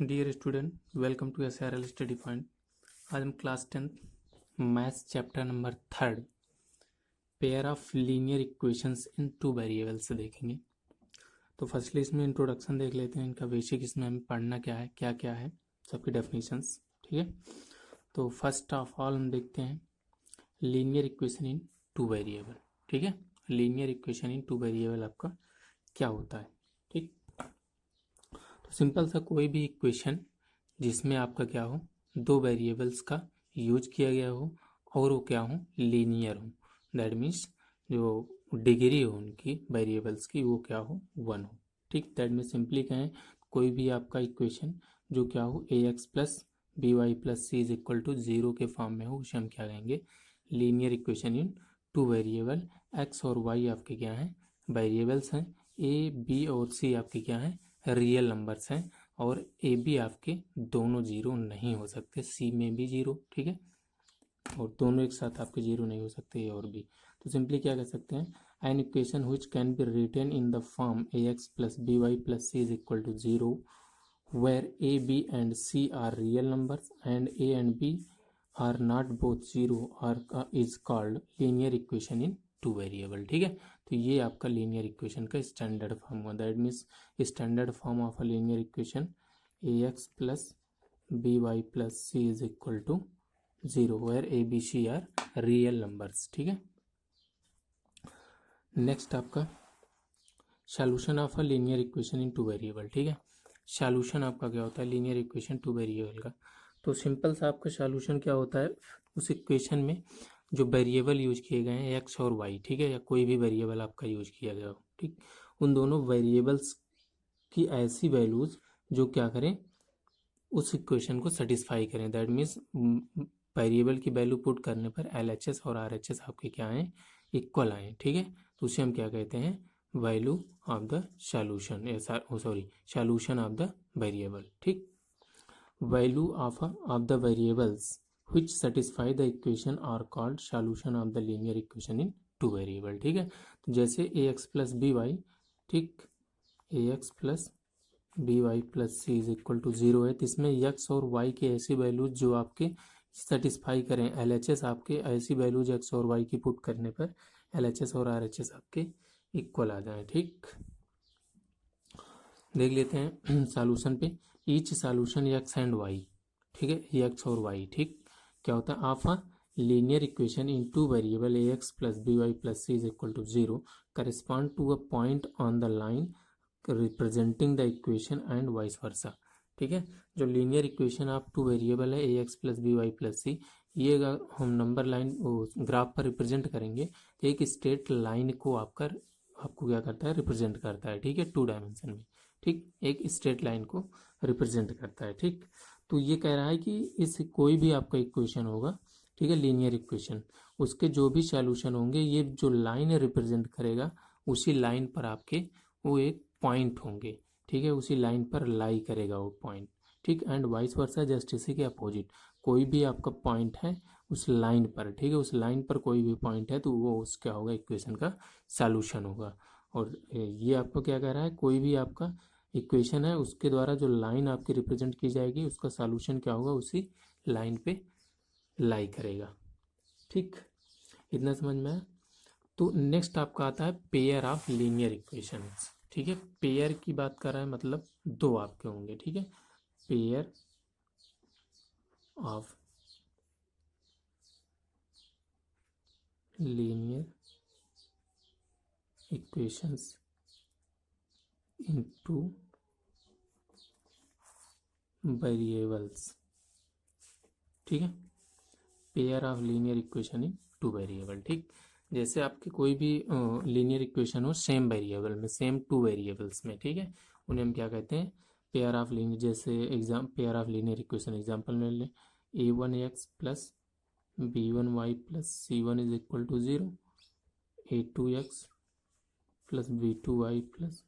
Dear student, welcome to SRL study point. आज हम class 10 maths chapter number 3 pair of linear equations in two variables देखेंगे। तो firstly इसमें introduction देख लेते हैं, इनका बेसिक, इसमें हमें पढ़ना क्या है, क्या क्या है, सबकी डेफिनेशंस। ठीक है, तो फर्स्ट ऑफ ऑल हम देखते हैं linear equation in two variable. ठीक है, linear equation in two variable आपका क्या होता है। ठीक, तो सिंपल सा कोई भी इक्वेशन जिसमें आपका क्या हो, दो वेरिएबल्स का यूज किया गया हो और वो क्या हो, लीनियर हो। दैट मीन्स जो डिग्री हो उनकी वेरिएबल्स की वो क्या हो, 1 हो। ठीक, दैट मीन्स सिंपली कहें कोई भी आपका इक्वेशन जो क्या हो ax plus B Y plus C is equal to 0 के फॉर्म में हो, उसे हम क्या कहेंगे, linear equation in two variable. X और वाई आपके क्या हैं, वेरिएबल्स हैं। ए बी और सी आपके क्या हैं, रियल नंबर्स हैं। और ए बी आपके दोनों जीरो नहीं हो सकते, सी में भी जीरो। ठीक है, और दोनों एक साथ आपके जीरो नहीं हो सकते, ए और बी। तो सिंपली क्या कह सकते हैं, an equation which can be written in the form A X plus B Y plus C is equal to 0 where a b and c are real numbers and a and b are not both zero is called linear equation in two variable। ठीक है, तो ये आपका linear equation का standard form हुआ। That means standard form of a linear equation A X plus B Y plus C is equal to 0 where A B C are real numbers. ठीक है, next आपका solution of a linear equation in two variable. ठीक है, solution आपका क्या होता है linear equation two variable का। तो सिंपल सा आपका सॉल्यूशन क्या होता है, उस इक्वेशन में जो वेरिएबल यूज किए गए हैं एक्स और वाई, ठीक है, या कोई भी वेरिएबल आपका यूज किया गया हो, ठीक, उन दोनों वेरिएबल्स की ऐसी वैल्यूज जो क्या करें, उस इक्वेशन को सेटिस्फाई करें। दैट मीन्स वेरिएबल की वैल्यू पुट करने पर LHS और RHS आपके क्या आए, इक्वल आए। ठीक है, तो उसे हम क्या कहते हैं, value of the solution, sorry solution of the variable. ठीक, value of the variables which satisfy the equation are called solution of the linear equation in two variable। ठीक है, तो जैसे ax प्लस बी वाई, ठीक, ax plus B Y plus C is equal to 0 है, तो इसमें x और Y की ऐसी वैल्यूज जो आपके सेटिस्फाई करें, LHS आपके ऐसी वैल्यूज एक्स और वाई की पुट करने पर LHS और RHS आपके इक्वल आ जाए। ठीक, देख लेते हैं सॉल्यूशन पे। Each solution X and Y, ठीक है, एक्स और वाई, ठीक, क्या होता है, of a linear equation in two variable A X plus B Y plus C is equal to 0 correspond to a point on the line representing the equation and vice versa. ठीक है, जो linear equation of two variable है A X plus B Y plus C, ये अगर हम number line graph पर represent करेंगे तो एक स्ट्रेट लाइन को आपको क्या करता है, रिप्रेजेंट करता है। ठीक है, 2 डायमेंशन में, ठीक, एक स्ट्रेट लाइन को रिप्रेजेंट करता है। ठीक, तो ये कह रहा है कि इस कोई भी आपका इक्वेशन होगा, ठीक है, लीनियर इक्वेशन, उसके जो भी सॉल्यूशन होंगे, ये जो लाइन रिप्रेजेंट करेगा उसी लाइन पर आपके वो एक पॉइंट होंगे। ठीक है, उसी लाइन पर लाई करेगा वो पॉइंट। ठीक, एंड वाइस वर्सा जस्ट इसी के अपोजिट, कोई भी आपका पॉइंट है उस लाइन पर, ठीक है, उस लाइन पर कोई भी पॉइंट है तो वो उस क्या होगा, इक्वेशन का सॉल्यूशन होगा। और ये आपको क्या कह रहा है, कोई भी आपका इक्वेशन है उसके द्वारा जो लाइन आपकी रिप्रेजेंट की जाएगी उसका सॉल्यूशन क्या होगा, उसी लाइन पे लाई करेगा। ठीक, इतना समझ में आया। तो नेक्स्ट आपका आता है पेयर ऑफ लीनियर इक्वेशंस। ठीक है, पेयर की बात कर रहा है, मतलब दो आपके होंगे। ठीक है, pair of linear equations in two variables. ठीक है, pair of linear equation in two variable. ठीक, जैसे आपके कोई भी लीनियर इक्वेशन हो सेम वेरिएबल में, सेम टू वेरिएबल्स में, ठीक है, उन्हें हम क्या कहते हैं, पेयर ऑफ लीनियर। जैसे pair of linear equation example ले लें, a1x plus b1y plus c1 is equal to 0, a2x plus b2y plus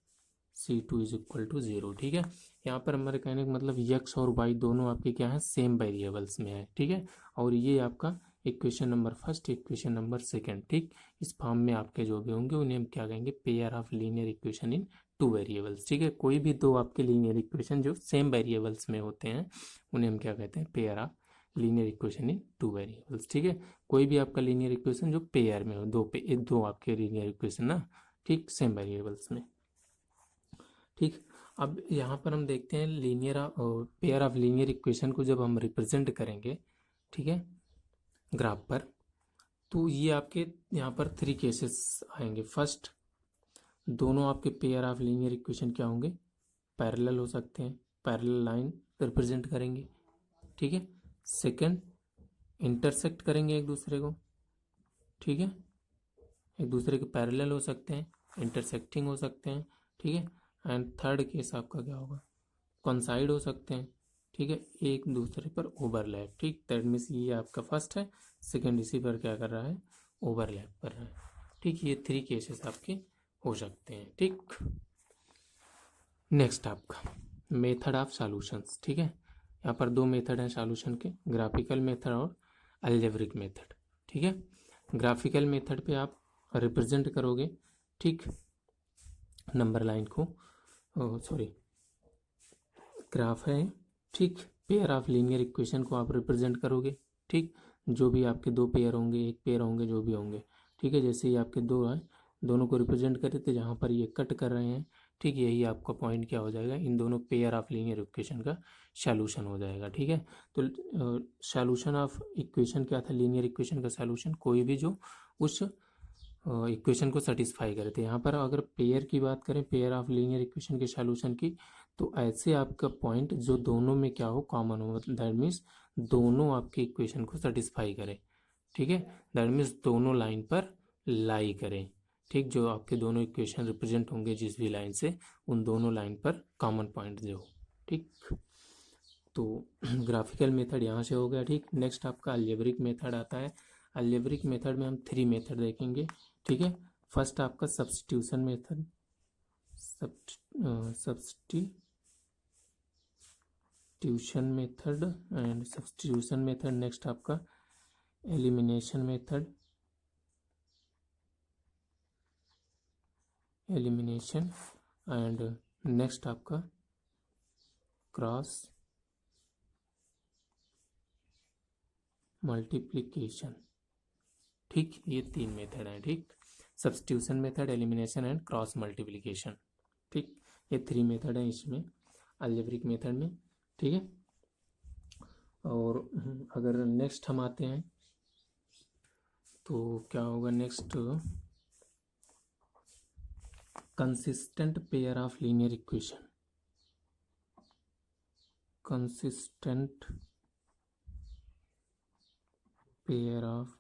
c2 is equal to 0। ठीक है, यहाँ पर हमारे कहने का मतलब x और y दोनों आपके क्या है, सेम वेरिएबल्स में है। ठीक है, और ये आपका equation number first, equation number second. ठीक, इस फॉर्म में आपके जो भी होंगे उन्हें हम क्या कहेंगे, pair of linear equation in two variables. ठीक है, कोई भी दो आपके लीनियर इक्वेशन जो सेम वेरिएबल्स में होते हैं उन्हें हम क्या कहते हैं, pair of linear equation in two variables. ठीक है, कोई भी आपका लीनियर इक्वेशन जो पेयर में हो, दो आपके लीनियर इक्वेशन ना, ठीक, सेम वेरिएबल्स में। ठीक, अब यहाँ पर हम देखते हैं linear pair of linear equation को जब हम रिप्रेजेंट करेंगे, ठीक है, ग्राफ पर, तो ये आपके यहाँ पर थ्री केसेस आएंगे। फर्स्ट, दोनों आपके पेयर ऑफ लीनियर इक्वेशन क्या होंगे, पैरेलल हो सकते हैं, पैरेलल लाइन रिप्रेजेंट करेंगे। ठीक है, सेकंड, इंटरसेक्ट करेंगे एक दूसरे को। ठीक है, एक दूसरे के पैरेलल हो सकते हैं, इंटरसेक्टिंग हो सकते हैं। ठीक है, एंड थर्ड केस आपका क्या होगा, कॉन्साइड हो सकते हैं। ठीक है, एक दूसरे पर ओवरलैप। ठीक, दैट मीन्स ये आपका फर्स्ट है, सेकंड इसी पर क्या कर रहा है, ओवरलैप कर रहा है। ठीक, ये थ्री केसेस आपके हो सकते हैं। ठीक, नेक्स्ट आपका मेथड ऑफ सॉल्यूशंस। ठीक है, यहाँ पर दो मेथड हैं सॉल्यूशन के, ग्राफिकल मेथड और अलजेब्रिक मेथड। ठीक है, ग्राफिकल मेथड पे आप रिप्रेजेंट करोगे, ठीक, नंबर लाइन को, सॉरी, ग्राफ है, ठीक, पेयर ऑफ लीनियर इक्वेशन को आप रिप्रेजेंट करोगे। ठीक, जो भी आपके दो पेयर होंगे, एक पेयर होंगे, जो भी होंगे। ठीक है, जैसे ये आपके दो हैं, दोनों को रिप्रेजेंट करे थे, जहाँ पर ये कट कर रहे हैं, ठीक, यही आपका पॉइंट क्या हो जाएगा, इन दोनों पेयर ऑफ लीनियर इक्वेशन का सॉल्यूशन हो जाएगा। ठीक है, तो सॉल्यूशन ऑफ इक्वेशन क्या था, लीनियर इक्वेशन का सॉल्यूशन कोई भी जो उस इक्वेशन को सेटिस्फाई करे थे। यहाँ पर अगर पेयर की बात करें, पेयर ऑफ लीनियर इक्वेशन के सॉल्यूशन की, तो ऐसे आपका पॉइंट जो दोनों में क्या हो, कॉमन हो, मतलब दैट मीन्स दोनों आपके इक्वेशन को सेटिस्फाई करे। ठीक है, दैट मीन्स दोनों लाइन पर लाई करें। ठीक, जो आपके दोनों इक्वेशन रिप्रेजेंट होंगे जिस भी लाइन से, उन दोनों लाइन पर कॉमन पॉइंट जो हो। ठीक, तो ग्राफिकल मेथड यहाँ से हो गया। ठीक, नेक्स्ट आपका अलजेब्रिक मेथड आता है। अलजेब्रिक मेथड में हम थ्री मेथड देखेंगे। ठीक है, फर्स्ट आपका substitution method, substitution method and substitution method. Next आपका elimination method, elimination, and next आपका क्रॉस मल्टीप्लिकेशन। ठीक, ये तीन मेथड हैं। ठीक, substitution method, elimination and cross multiplication. ठीक, ये थ्री मेथड हैं इसमें, अलजेब्रिक मेथड में। ठीक है, और अगर नेक्स्ट हम आते हैं तो क्या होगा next, consistent pair of linear equation, consistent pair of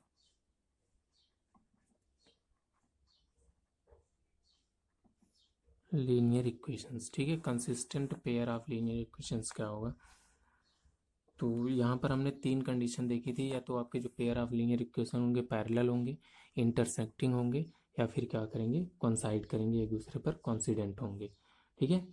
linear equations. ठीक है, consistent pair of linear equations क्या होगा, तो यहाँ पर हमने तीन कंडीशन देखी थी, या तो आपके जो पेयर ऑफ लीनियर इक्वेशन होंगे पैरेलल होंगे, इंटरसेक्टिंग होंगे, या फिर क्या करेंगे, कॉन्साइड करेंगे, एक दूसरे पर कॉन्सिडेंट होंगे। ठीक है,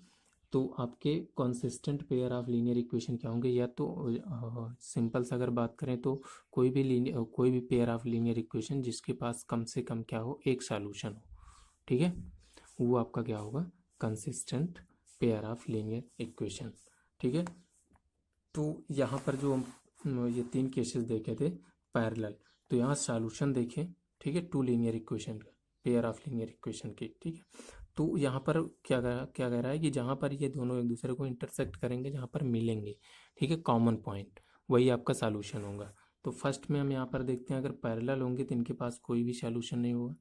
तो आपके consistent pair of linear equation क्या होंगे, या तो सिंपल से अगर बात करें तो कोई भी पेयर ऑफ लीनियर इक्वेशन जिसके पास कम से कम क्या हो, एक सॉल्यूशन हो। ठीक है, वो आपका क्या होगा, consistent pair of linear equation. ठीक है, तो यहाँ पर जो हम ये तीन केसेस देखे थे पैरेलल, तो यहाँ सॉल्यूशन देखें। ठीक है, टू लीनियर इक्वेशन का, पेयर ऑफ लीनियर इक्वेशन की। ठीक है, तो यहाँ पर क्या कह रहा है कि जहाँ पर ये दोनों एक दूसरे को इंटरसेक्ट करेंगे, जहाँ पर मिलेंगे, ठीक है, कॉमन पॉइंट, वही आपका सॉल्यूशन होगा। तो फर्स्ट में हम यहाँ पर देखते हैं, अगर पैरेलल होंगे तो इनके पास कोई भी सॉल्यूशन नहीं होगा,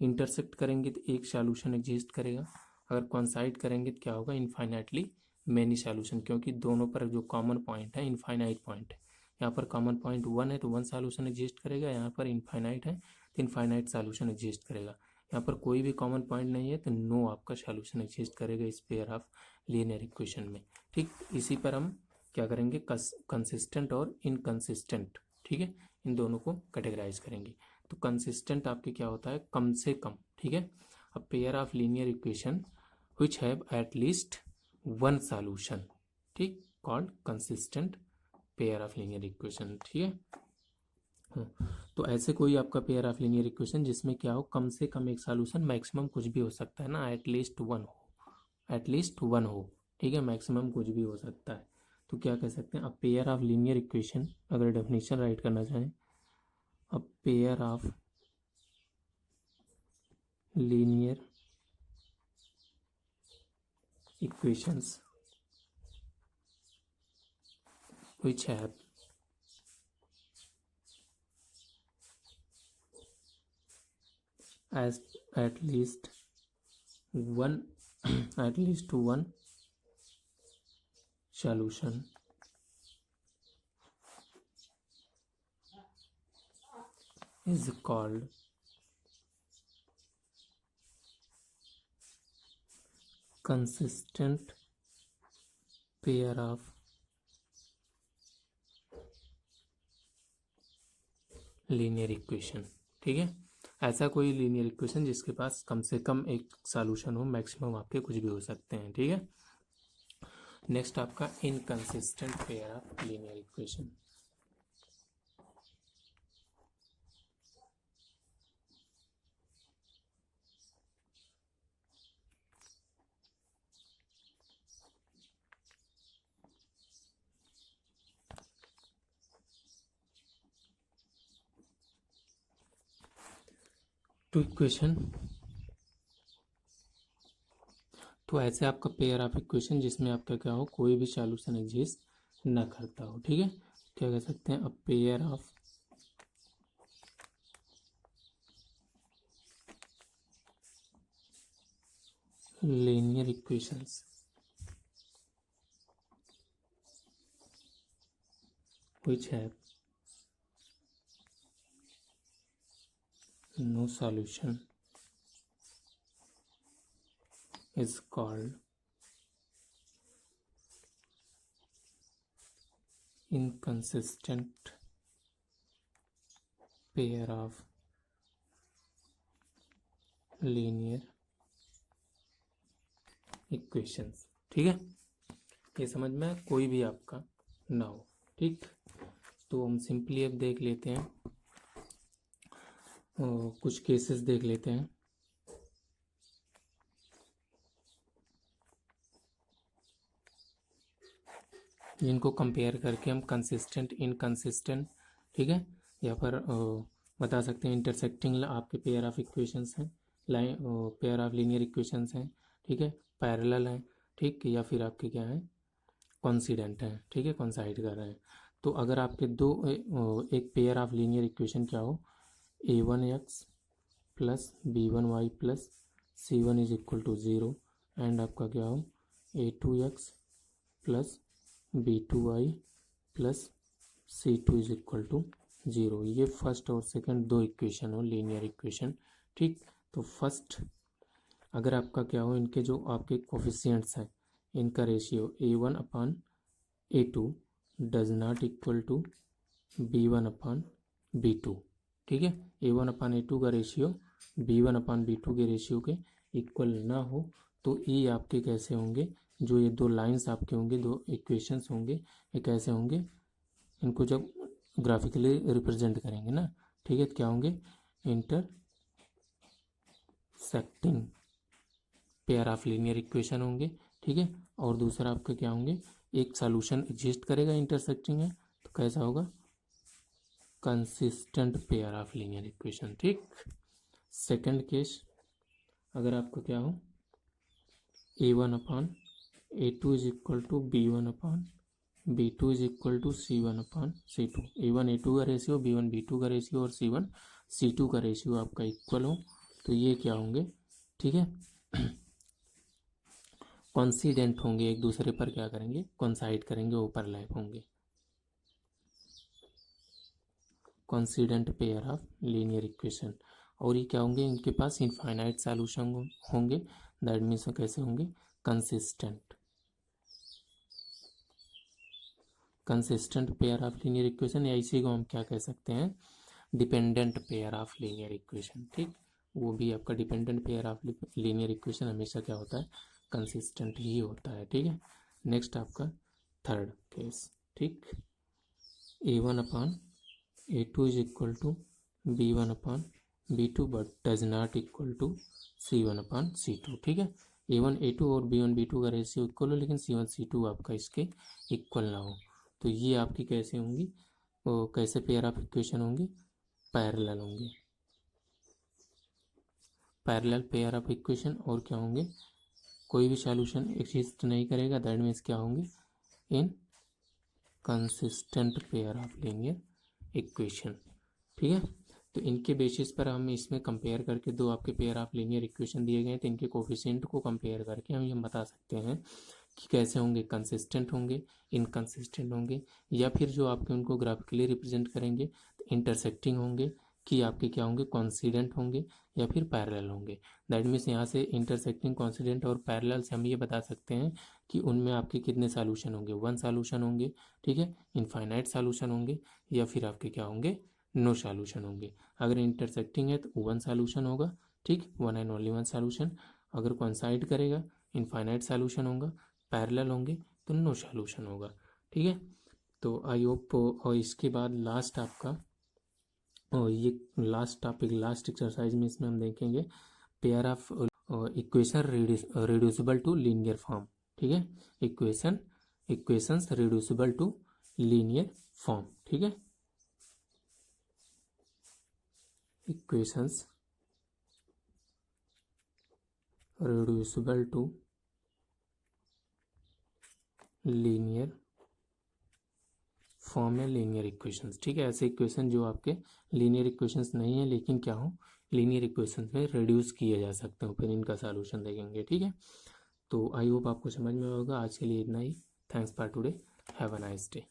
इंटरसेक्ट करेंगे तो एक सॉल्यूशन एग्जिस्ट करेगा, अगर कॉन्साइड करेंगे तो क्या होगा, इनफाइनाइटली मैनी सॉल्यूशन, क्योंकि दोनों पर जो कॉमन पॉइंट है इनफाइनाइट पॉइंट है। यहाँ पर कॉमन पॉइंट वन है तो वन सॉल्यूशन एग्जिस्ट करेगा, यहाँ पर इनफाइनाइट है तो इनफाइनाइट सॉल्यूशन एग्जिस्ट करेगा। यहाँ पर कोई भी कॉमन पॉइंट नहीं है तो नो आपका सॉल्यूशन एग्जिस्ट करेगा इस पेयर ऑफ लीनियर इक्वेशन में। ठीक, इसी पर हम क्या करेंगे, कंसिस्टेंट और इनकंसिस्टेंट, ठीक है, इन दोनों को कैटेगराइज करेंगे। तो कंसिस्टेंट आपके क्या होता है, कम से कम। ठीक है, a pair of linear equation which have at least one solution, ठीक, called consistent pair of linear equation. ठीक है, तो ऐसे कोई आपका पेयर ऑफ लीनियर इक्वेशन जिसमें क्या हो, कम से कम एक सॉल्यूशन, मैक्सिमम कुछ भी हो सकता है ना, एट लीस्ट वन हो, एटलीस्ट वन हो, ठीक है, मैक्सिमम कुछ भी हो सकता है। तो क्या कह सकते हैं, अ पेयर ऑफ लीनियर इक्वेशन, अगर डेफिनेशन राइट करना चाहें, अ pair of linear equations which have as at least one at least one solution is called consistent pair of linear equation. ठीक है, ऐसा कोई लीनियर इक्वेशन जिसके पास कम से कम एक सॉल्यूशन हो, मैक्सिमम आपके कुछ भी हो सकते हैं। ठीक है, नेक्स्ट आपका inconsistent pair of linear equation. Two equation, तो ऐसे आपका पेयर ऑफ इक्वेशन जिसमें आपका क्या हो, कोई भी सॉल्यूशन एग्जिस्ट ना करता हो। ठीक है, क्या कह सकते हैं, अ pair of linear equations which have no solution is called inconsistent pair of linear equations। ठीक है, ये समझ में कोई भी आपका ना हो। ठीक, तो हम सिंपली अब देख लेते हैं, कुछ केसेस देख लेते हैं। जिनको कंपेयर करके हम कंसिस्टेंट इनकंसिस्टेंट, ठीक है, या पर बता सकते हैं इंटरसेक्टिंग आपके पेयर ऑफ इक्वेशंस हैं, line pair of linear equations हैं, ठीक है, पैरेलल हैं, ठीक, या फिर आपके क्या हैं, कॉन्सिडेंट हैं, ठीक है, कॉन्साइड कर रहे हैं। तो अगर आपके दो एक पेयर ऑफ लीनियर इक्वेशन क्या हो, a1x plus b1y plus c1 is equal to 0 and आपका क्या हो, a2x plus b2y plus c2 is equal to 0, ये फर्स्ट और सेकंड दो इक्वेशन हो, लीनियर इक्वेशन। ठीक, तो फर्स्ट अगर आपका क्या हो, इनके जो आपके कोफिशिएंट्स हैं, इनका ratio a1 upon a2 does not equal to b1 upon b2। ठीक है, a1 अपान a2 का रेशियो b1 अपान b2 के रेशियो के इक्वल ना हो, तो ये आपके कैसे होंगे, जो ये दो लाइंस आपके होंगे, दो इक्वेशंस होंगे, ये कैसे होंगे, इनको जब ग्राफिकली रिप्रेजेंट करेंगे ना, ठीक है, तो क्या होंगे, intersecting pair of linear equation होंगे। ठीक है, और दूसरा आपका क्या होंगे, एक सॉल्यूशन एग्जिस्ट करेगा, इंटरसेक्टिंग है, तो कैसा होगा, consistent pair of linear equation. ठीक, सेकंड केस अगर आपको क्या हो, a1 upon a2 is equal to b1 upon b2 is equal to c1 upon c2, a1 a2 का रेशियो, b1 b2 का रेशियो और c1 c2 का रेशियो आपका इक्वल हो, तो ये क्या होंगे, ठीक है, कॉन्सिडेंट होंगे, एक दूसरे पर क्या करेंगे, कॉन्साइड करेंगे, ओवरलैप होंगे, coincident pair of linear equation. और ये क्या होंगे, इनके पास इनफाइनाइट सॉल्यूशन होंगे, दैट मीन्स कैसे होंगे, consistent, consistent pair of linear equation, या इसी को हम क्या कह सकते हैं, dependent pair of linear equation. ठीक, वो भी आपका dependent pair of linear equation हमेशा क्या होता है, कंसिस्टेंट ही होता है। ठीक है, नेक्स्ट आपका थर्ड केस। ठीक, a1 upon a2 is equal to b1 upon b2 but does not equal to c1 upon c2। ठीक है, A1 A2 और B1 B2 का रेशियो इक्वल हो लेकिन C1 C2 आपका इसके इक्वल ना हो, तो ये आपकी कैसे होंगी, वो कैसे पेयर ऑफ इक्वेशन होंगे, पैरेलल होंगे, पैरेलल पेयर ऑफ इक्वेशन। और क्या होंगे, कोई भी सॉल्यूशन एग्जिस्ट नहीं करेगा, दैट मीन्स क्या होंगे, इन consistent pair of linear equation. ठीक है, तो इनके बेसिस पर हम इसमें कंपेयर करके, दो आपके पेयर ऑफ लीनियर इक्वेशन दिए गए हैं तो इनके कोफिशिएंट को कंपेयर करके हम ये बता सकते हैं कि कैसे होंगे, कंसिस्टेंट होंगे, इनकंसिस्टेंट होंगे, या फिर जो आपके उनको ग्राफिकली रिप्रेजेंट करेंगे तो इंटरसेक्टिंग होंगे, कि आपके क्या होंगे, कॉन्सिडेंट होंगे या फिर पैरेलल होंगे। दैट मीन्स यहाँ से इंटरसेक्टिंग, कॉन्सिडेंट और पैरेलल से हम ये बता सकते हैं कि उनमें आपके कितने सॉल्यूशन होंगे, वन सॉल्यूशन होंगे, ठीक है, इनफाइनाइट सॉल्यूशन होंगे, या फिर आपके क्या होंगे, नो सॉल्यूशन होंगे। अगर इंटरसेक्टिंग है तो वन सॉल्यूशन होगा, ठीक, one and only one solution. अगर कॉन्साइड करेगा इनफाइनाइट सॉल्यूशन होगा, पैरेलल होंगे तो नो सॉल्यूशन होगा। ठीक है, तो आई होप, और इसके बाद लास्ट आपका, और ये लास्ट टॉपिक, लास्ट एक्सरसाइज में इसमें हम देखेंगे pair of equation reducible to linear form. ठीक है, equations reducible to linear form. ठीक है, equations reducible to linear form है, लीनियर इक्वेशंस। ठीक है, ऐसे इक्वेशन जो आपके लीनियर इक्वेशंस नहीं है लेकिन क्या हो, लीनियर इक्वेशंस में रिड्यूस किए जा सकते हो, फिर इनका सॉल्यूशन देखेंगे। ठीक है, तो आई होप आपको समझ में होगा। आज के लिए इतना ही। Thanks for today, have a nice day.